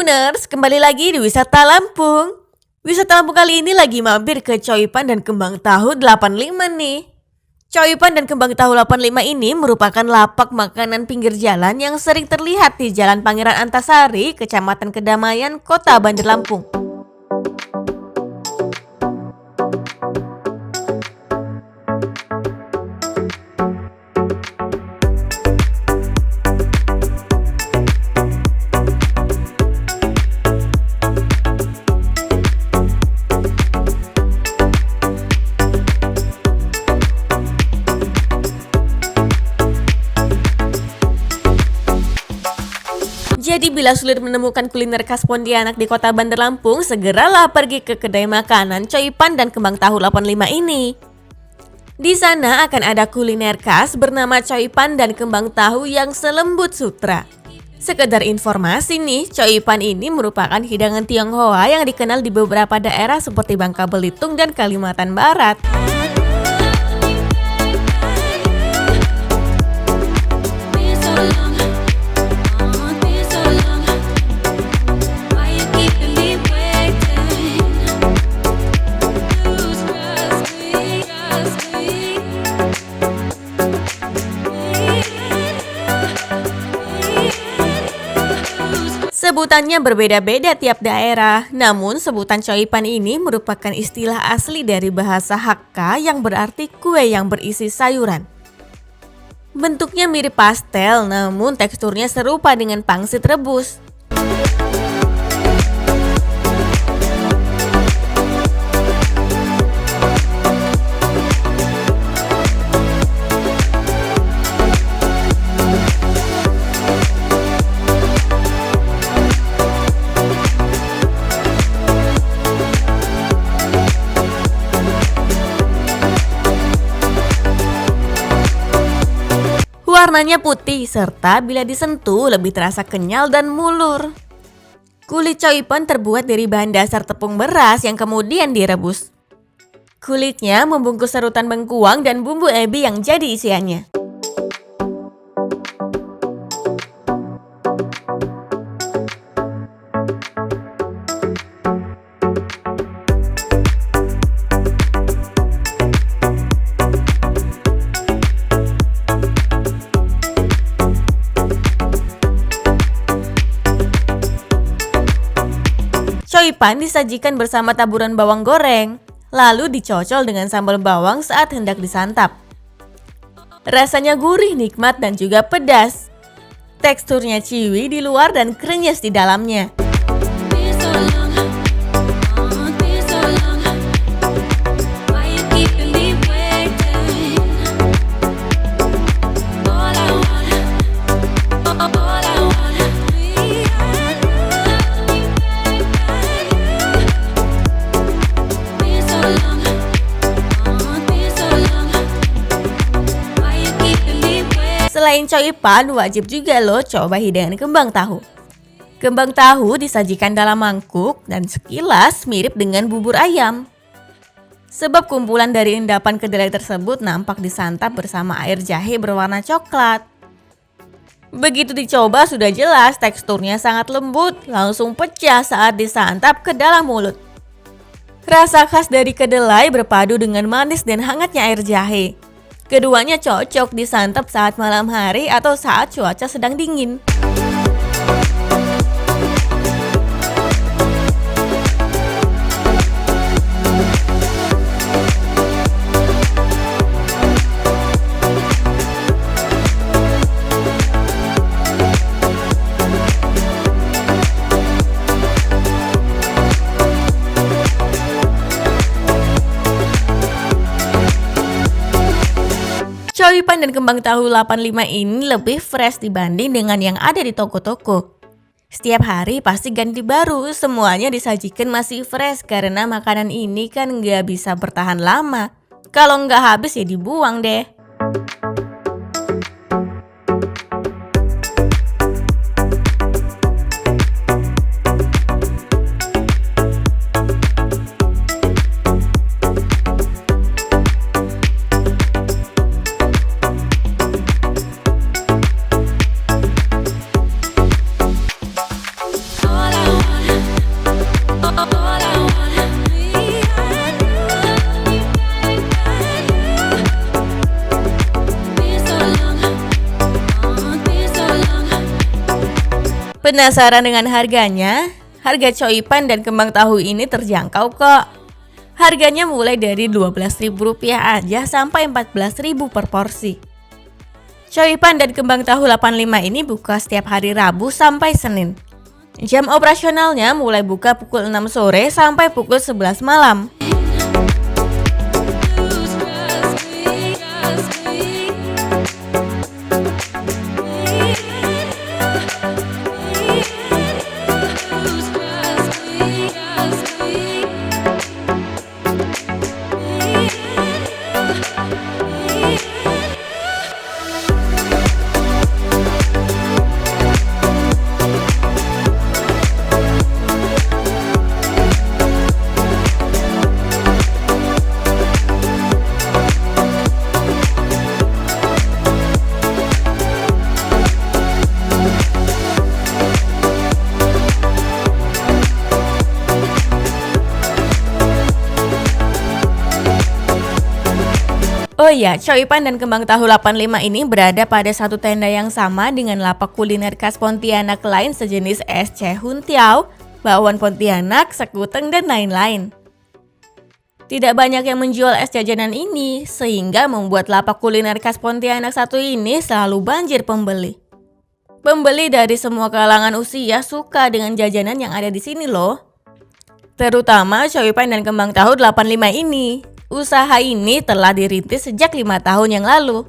Lampungers, kembali lagi di Wisata Lampung. Wisata Lampung kali ini lagi mampir ke Coipan dan Kembang Tahu 85 nih. Coipan dan Kembang Tahu 85 ini merupakan lapak makanan pinggir jalan yang sering terlihat di Jalan Pangeran Antasari, Kecamatan Kedamaian, Kota Bandar Lampung. Jadi bila sulit menemukan kuliner khas Pontianak di Kota Bandar Lampung, segeralah pergi ke kedai makanan Coipan dan Kembang Tahu 85 ini. Di sana akan ada kuliner khas bernama Coipan dan Kembang Tahu yang selembut sutra. Sekedar informasi nih, Coipan ini merupakan hidangan Tionghoa yang dikenal di beberapa daerah seperti Bangka Belitung dan Kalimantan Barat. Sebutannya berbeda-beda tiap daerah, namun sebutan Coipan ini merupakan istilah asli dari bahasa Hakka yang berarti kue yang berisi sayuran. Bentuknya mirip pastel, namun teksturnya serupa dengan pangsit rebus. Warnanya putih serta bila disentuh lebih terasa kenyal dan mulur. Kulit Coipan terbuat dari bahan dasar tepung beras yang kemudian direbus. Kulitnya membungkus serutan bengkuang dan bumbu ebi yang jadi isiannya. Coipan disajikan bersama taburan bawang goreng, lalu dicocol dengan sambal bawang saat hendak disantap. Rasanya gurih, nikmat, dan juga pedas. Teksturnya chewy di luar dan krenyes di dalamnya. Selain Coipan, wajib juga loh coba hidangan kembang tahu. Kembang tahu disajikan dalam mangkuk dan sekilas mirip dengan bubur ayam. Sebab kumpulan dari endapan kedelai tersebut nampak disantap bersama air jahe berwarna coklat. Begitu dicoba sudah jelas teksturnya sangat lembut, langsung pecah saat disantap ke dalam mulut. Rasa khas dari kedelai berpadu dengan manis dan hangatnya air jahe. Keduanya cocok disantap saat malam hari atau saat cuaca sedang dingin. Coipan dan Kembang Tahu 85 ini lebih fresh dibanding dengan yang ada di toko-toko. Setiap hari pasti ganti baru, semuanya disajikan masih fresh karena makanan ini kan nggak bisa bertahan lama. Kalau nggak habis ya dibuang deh. All I Penasaran dengan harganya? Harga coipan dan kembang tahu ini terjangkau kok. Harganya mulai dari Rp12.000 aja sampai Rp14.000 per porsi. Coipan dan kembang tahu 85 ini buka setiap hari Rabu sampai Senin. Jam operasionalnya mulai buka pukul 6 sore sampai pukul 11 malam. Oh iya, coipan dan kembang tahu 85 ini berada pada satu tenda yang sama dengan lapak kuliner khas Pontianak lain sejenis SC Huntiao, bakwan Pontianak, sekuteng, dan lain-lain. Tidak banyak yang menjual es jajanan ini, sehingga membuat lapak kuliner khas Pontianak satu ini selalu banjir pembeli. Pembeli dari semua kalangan usia suka dengan jajanan yang ada di sini loh. Terutama coipan dan kembang tahu 85 ini. Usaha ini telah dirintis sejak 5 tahun yang lalu.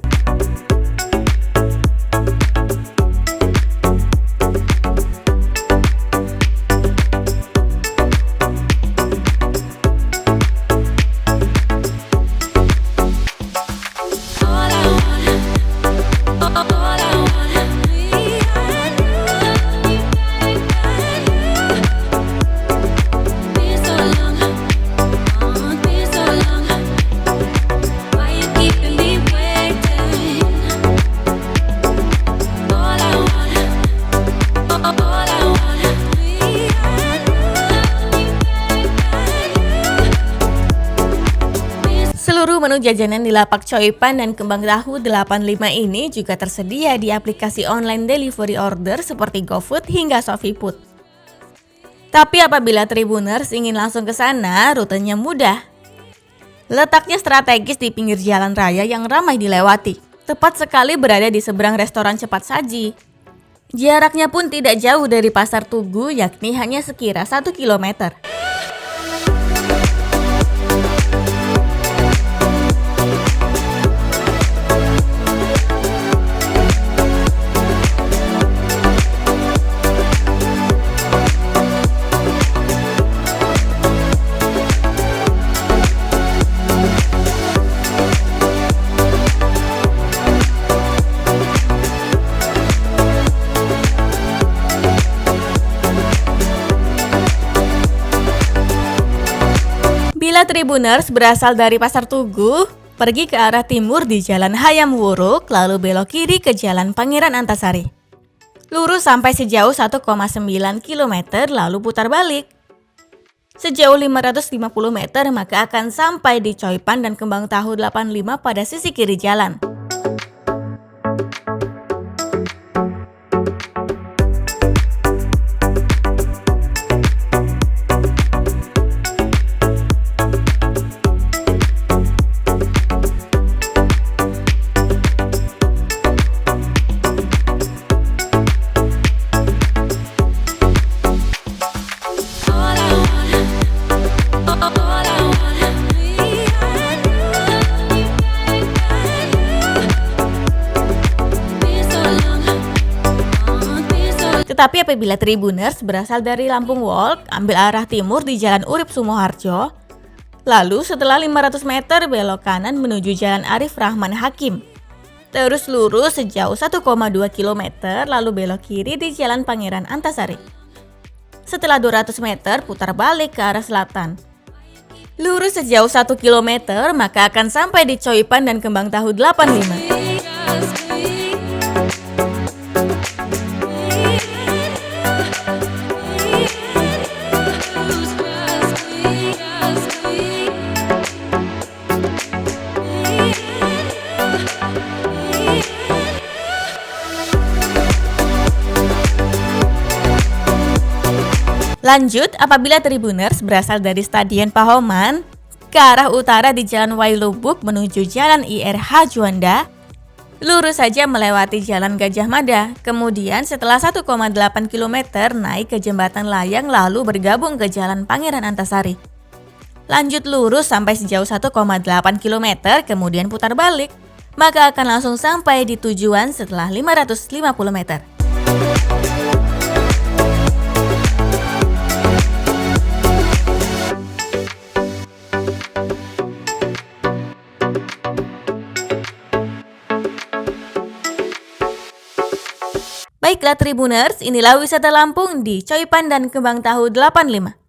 Seluruh menu jajanan di lapak coipan dan kembang tahu 85 ini juga tersedia di aplikasi online delivery order seperti GoFood hingga ShopeeFood. Tapi apabila Tribuners ingin langsung ke sana, rutenya mudah. Letaknya strategis di pinggir jalan raya yang ramai dilewati. Tepat sekali berada di seberang restoran cepat saji. Jaraknya pun tidak jauh dari Pasar Tugu, yakni hanya sekira 1 kilometer. Bila Tribuners berasal dari Pasar Tugu, pergi ke arah timur di Jalan Hayam Wuruk, lalu belok kiri ke Jalan Pangeran Antasari. Lurus sampai sejauh 1,9 km, lalu putar balik. Sejauh 550 meter maka akan sampai di coipan dan kembang tahu 85 pada sisi kiri jalan. Tetapi apabila Tribuners berasal dari Lampung Walk, ambil arah timur di Jalan Urip Sumoharjo, lalu setelah 500 meter belok kanan menuju Jalan Arif Rahman Hakim. Terus lurus sejauh 1,2 km, lalu belok kiri di Jalan Pangeran Antasari. Setelah 200 meter putar balik ke arah selatan. Lurus sejauh 1 km, maka akan sampai di coipan dan kembang tahu 85. Lanjut, apabila Tribuners berasal dari Stadion Pahoman, ke arah utara di Jalan Wailubuk menuju Jalan IRH Juanda, lurus saja melewati Jalan Gajah Mada, kemudian setelah 1,8 km naik ke Jembatan Layang lalu bergabung ke Jalan Pangeran Antasari. Lanjut lurus sampai sejauh 1,8 km, kemudian putar balik, maka akan langsung sampai di tujuan setelah 550 meter. Baiklah Tribuners, inilah wisata Lampung di Coipan dan Kembang Tahu 85.